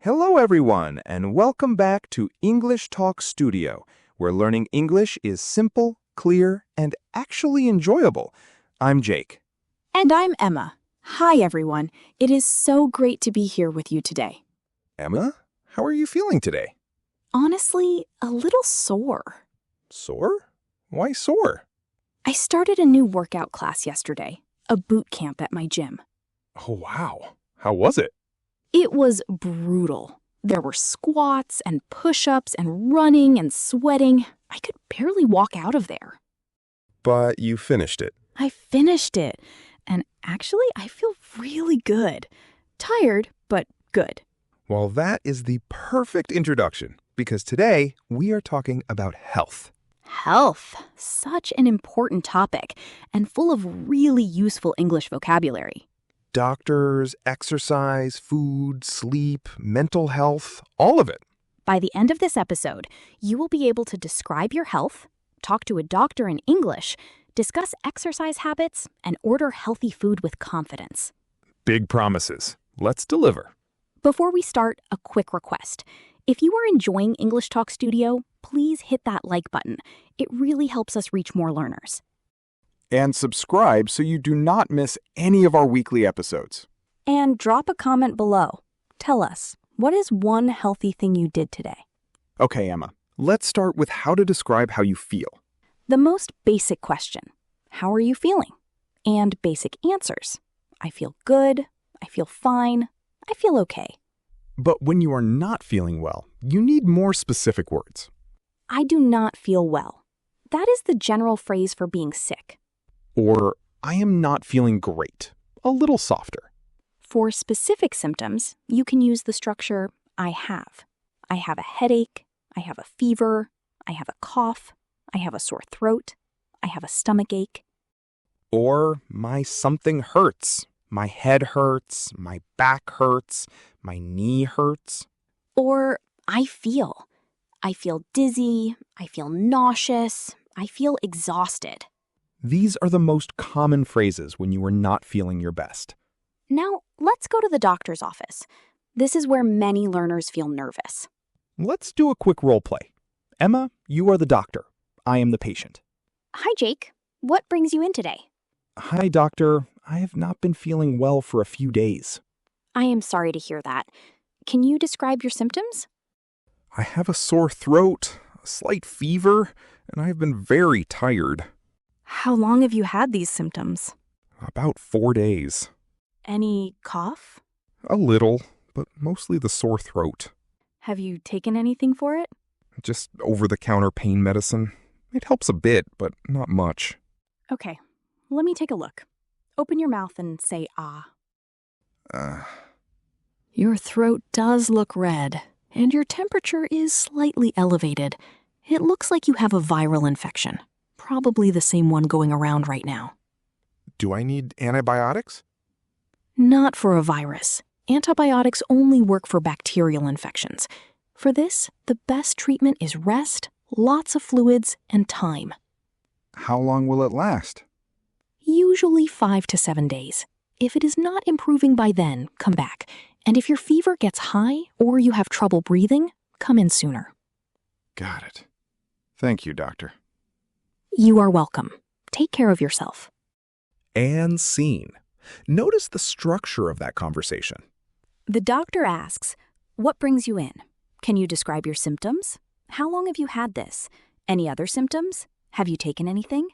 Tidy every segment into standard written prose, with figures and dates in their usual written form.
Hello, everyone, and welcome back to English Talk Studio, where learning English is simple, clear, and actually enjoyable. I'm Jake. And I'm Emma. Hi, everyone. It is so great to be here with you today. Emma, how are you feeling today? Honestly, a little sore. Sore? Why sore? I started a new workout class yesterday, a boot camp at my gym. Oh, wow. How was it? It was brutal. There were squats and push-ups and running and sweating. I could barely walk out of there. But you finished it. I finished it, and actually, I feel really good. Tired, but good. Well, that is the perfect introduction, because today we are talking about health. Health, such an important topic, and full of really useful English vocabulary. Doctors, exercise, food, sleep, mental health, all of it. By the end of this episode, you will be able to describe your health, talk to a doctor in English, discuss exercise habits, and order healthy food with confidence. Big promises. Let's deliver. Before we start, a quick request. If you are enjoying English Talk Studio, please hit that like button. It really helps us reach more learners. And subscribe so you do not miss any of our weekly episodes. And drop a comment below. Tell us, what is one healthy thing you did today? Okay, Emma, let's start with how to describe how you feel. The most basic question, how are you feeling? And basic answers. I feel good, I feel fine, I feel okay. But when you are not feeling well, you need more specific words. I do not feel well. That is the general phrase for being sick. Or, I am not feeling great. A little softer. For specific symptoms, you can use the structure I have. I have a headache, I have a fever, I have a cough, I have a sore throat, I have a stomach ache. Or, my something hurts. My head hurts, my back hurts, my knee hurts. Or, I feel dizzy, I feel nauseous, I feel exhausted. These are the most common phrases when you are not feeling your best. Now, let's go to the doctor's office. This is where many learners feel nervous. Let's do a quick role play. Emma, you are the doctor. I am the patient. Hi, Jake. What brings you in today? Hi, doctor. I have not been feeling well for a few days. I am sorry to hear that. Can you describe your symptoms? I have a sore throat, a slight fever, and I have been very tired. How long have you had these symptoms? About 4 days. Any cough? A little, but mostly the sore throat. Have you taken anything for it? Just over-the-counter pain medicine. It helps a bit, but not much. Okay, let me take a look. Open your mouth and say ah. Your throat does look red, and your temperature is slightly elevated. It looks like you have a viral infection. Probably the same one going around right now. Do I need antibiotics? Not for a virus. Antibiotics only work for bacterial infections. For this, the best treatment is rest, lots of fluids, and time. How long will it last? Usually 5 to 7 days. If it is not improving by then, come back. And if your fever gets high or you have trouble breathing, come in sooner. Got it. Thank you, doctor. You are welcome. Take care of yourself. And scene. Notice the structure of that conversation. The doctor asks, what brings you in? Can you describe your symptoms? How long have you had this? Any other symptoms? Have you taken anything?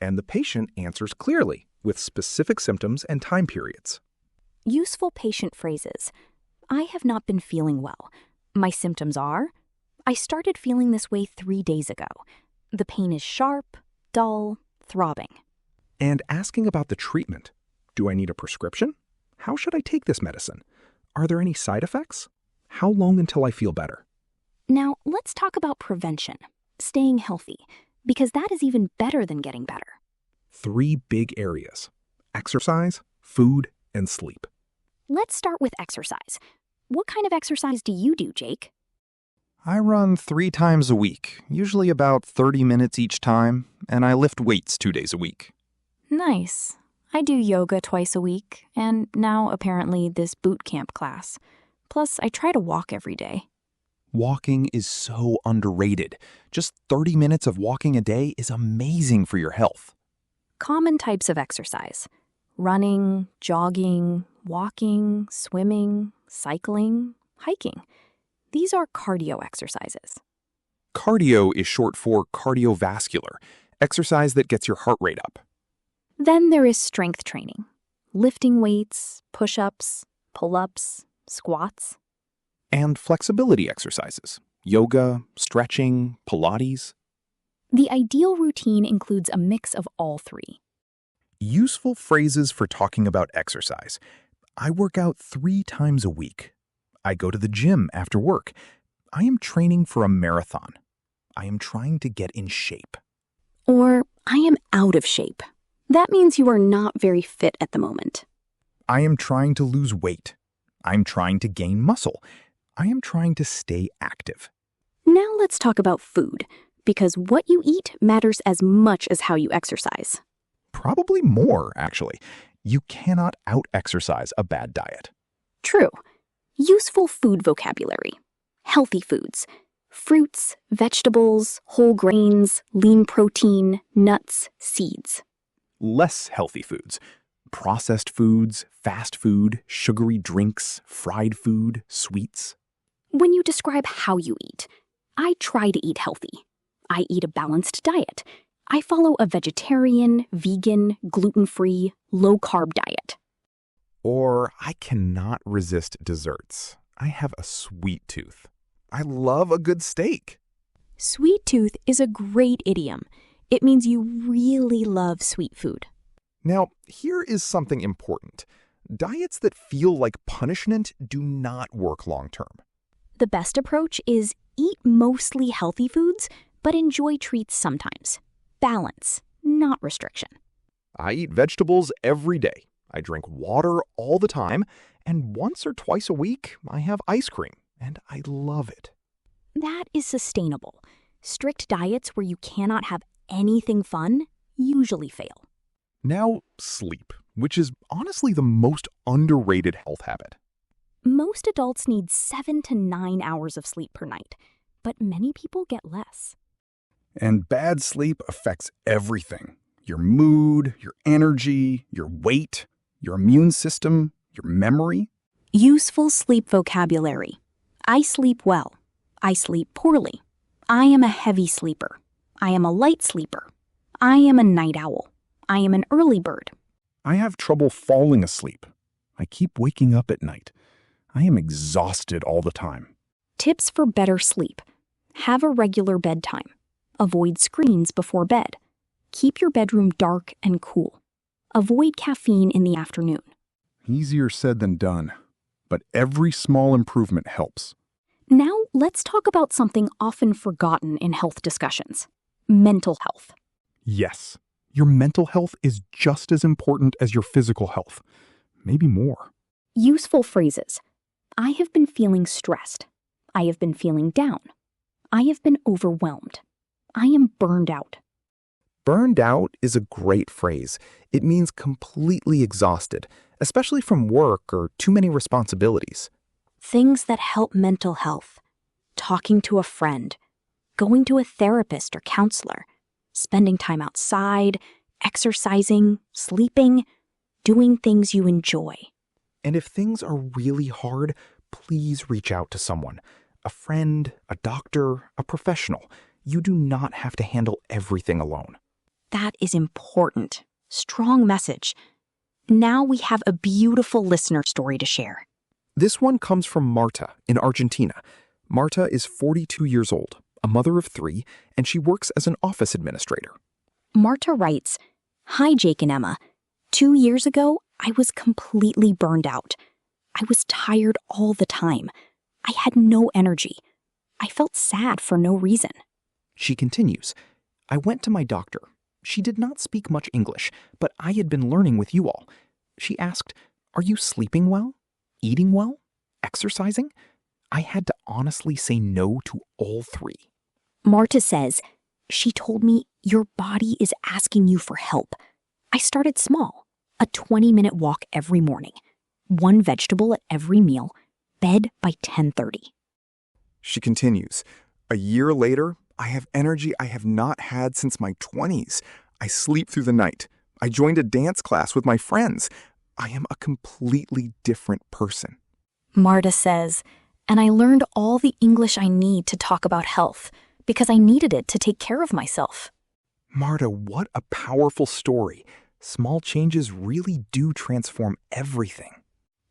And the patient answers clearly, with specific symptoms and time periods. Useful patient phrases. I have not been feeling well. My symptoms are, I started feeling this way 3 days ago. The pain is sharp, dull, throbbing. And asking about the treatment. Do I need a prescription? How should I take this medicine? Are there any side effects? How long until I feel better? Now, let's talk about prevention, staying healthy, because that is even better than getting better. 3 big areas: exercise, food, and sleep. Let's start with exercise. What kind of exercise do you do, Jake? I run 3 times a week, usually about 30 minutes each time, and I lift weights 2 days a week. Nice. I do yoga twice a week, and now apparently this boot camp class. Plus, I try to walk every day. Walking is so underrated. Just 30 minutes of walking a day is amazing for your health. Common types of exercise: running, jogging, walking, swimming, cycling, hiking. These are cardio exercises. Cardio is short for cardiovascular, exercise that gets your heart rate up. Then there is strength training: lifting weights, push-ups, pull-ups, squats. And flexibility exercises, yoga, stretching, Pilates. The ideal routine includes a mix of all three. Useful phrases for talking about exercise. I work out 3 times a week. I go to the gym after work. I am training for a marathon. I am trying to get in shape. Or, I am out of shape. That means you are not very fit at the moment. I am trying to lose weight. I'm trying to gain muscle. I am trying to stay active. Now let's talk about food, because what you eat matters as much as how you exercise. Probably more, actually. You cannot out-exercise a bad diet. True. Useful food vocabulary: healthy foods, fruits, vegetables, whole grains, lean protein, nuts, seeds. Less healthy foods: processed foods, fast food, sugary drinks, fried food, sweets. When you describe how you eat, I try to eat healthy. I eat a balanced diet. I follow a vegetarian, vegan, gluten-free, low-carb diet. Or I cannot resist desserts. I have a sweet tooth. I love a good steak. Sweet tooth is a great idiom. It means you really love sweet food. Now, here is something important. Diets that feel like punishment do not work long-term. The best approach is eat mostly healthy foods, but enjoy treats sometimes. Balance, not restriction. I eat vegetables every day. I drink water all the time, and once or twice a week, I have ice cream, and I love it. That is sustainable. Strict diets where you cannot have anything fun usually fail. Now, sleep, which is honestly the most underrated health habit. Most adults need 7 to 9 hours of sleep per night, but many people get less. And bad sleep affects everything: your mood, your energy, your weight, your immune system, your memory. Useful sleep vocabulary: I sleep well. I sleep poorly. I am a heavy sleeper. I am a light sleeper. I am a night owl. I am an early bird. I have trouble falling asleep. I keep waking up at night. I am exhausted all the time. Tips for better sleep: have a regular bedtime. Avoid screens before bed. Keep your bedroom dark and cool. Avoid caffeine in the afternoon. Easier said than done, but every small improvement helps. Now let's talk about something often forgotten in health discussions: mental health. Yes, your mental health is just as important as your physical health, maybe more. Useful phrases: I have been feeling stressed. I have been feeling down. I have been overwhelmed. I am burned out. Burned out is a great phrase. It means completely exhausted, especially from work or too many responsibilities. Things that help mental health: talking to a friend, going to a therapist or counselor, spending time outside, exercising, sleeping, doing things you enjoy. And if things are really hard, please reach out to someone. A friend, a doctor, a professional. You do not have to handle everything alone. That is important. Strong message. Now we have a beautiful listener story to share. This one comes from Marta in Argentina. Marta is 42 years old, a mother of 3, and she works as an office administrator. Marta writes, "Hi, Jake and Emma. 2 years ago, I was completely burned out. I was tired all the time. I had no energy. I felt sad for no reason." She continues, "I went to my doctor. She did not speak much English, but I had been learning with you all. She asked, 'Are you sleeping well? Eating well? Exercising?' I had to honestly say no to all 3. Marta says, "She told me, 'Your body is asking you for help.' I started small, a 20-minute walk every morning, 1 vegetable at every meal, bed by 10:30. She continues, "A year later, I have energy I have not had since my 20s. I sleep through the night. I joined a dance class with my friends. I am a completely different person." Marta says, and I learned all the English I need to talk about health because I needed it to take care of myself. Marta, what a powerful story. Small changes really do transform everything.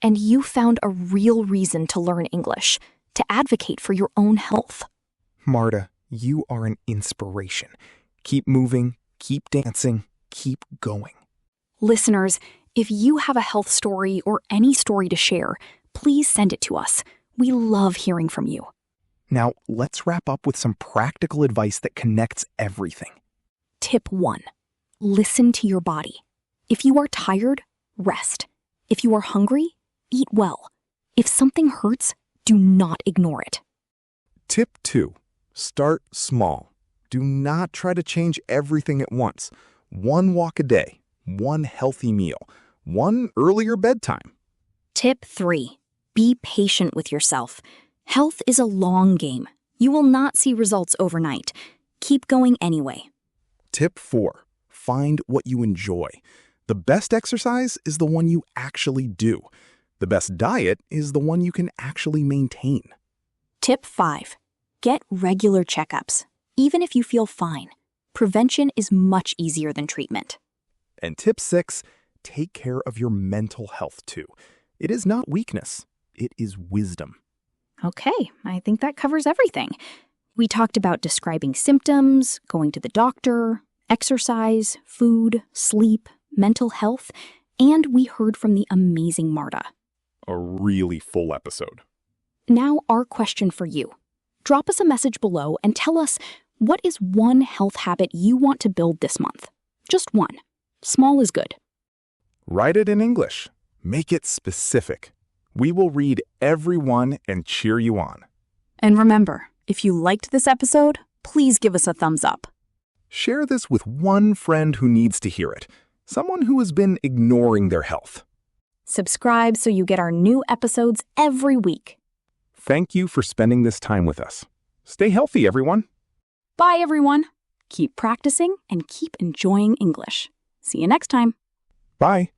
And you found a real reason to learn English, to advocate for your own health. Marta, you are an inspiration. Keep moving, keep dancing, keep going. Listeners, if you have a health story or any story to share, please send it to us. We love hearing from you. Now, let's wrap up with some practical advice that connects everything. Tip 1. Listen to your body. If you are tired, rest. If you are hungry, eat well. If something hurts, do not ignore it. Tip 2. Start small. Do not try to change everything at once. One walk a day, one healthy meal, one earlier bedtime. Tip 3. Be patient with yourself. Health is a long game. You will not see results overnight. Keep going anyway. Tip 4. Find what you enjoy. The best exercise is the one you actually do. The best diet is the one you can actually maintain. Tip 5. Get regular checkups, even if you feel fine. Prevention is much easier than treatment. And tip 6. Take care of your mental health too. It is not weakness. It is wisdom. Okay, I think that covers everything. We talked about describing symptoms, going to the doctor, exercise, food, sleep, mental health, and we heard from the amazing Marta. A really full episode. Now our question for you. Drop us a message below and tell us, what is one health habit you want to build this month? Just one. Small is good. Write it in English. Make it specific. We will read every one and cheer you on. And remember, if you liked this episode, please give us a thumbs up. Share this with one friend who needs to hear it. Someone who has been ignoring their health. Subscribe so you get our new episodes every week. Thank you for spending this time with us. Stay healthy, everyone. Bye, everyone. Keep practicing and keep enjoying English. See you next time. Bye.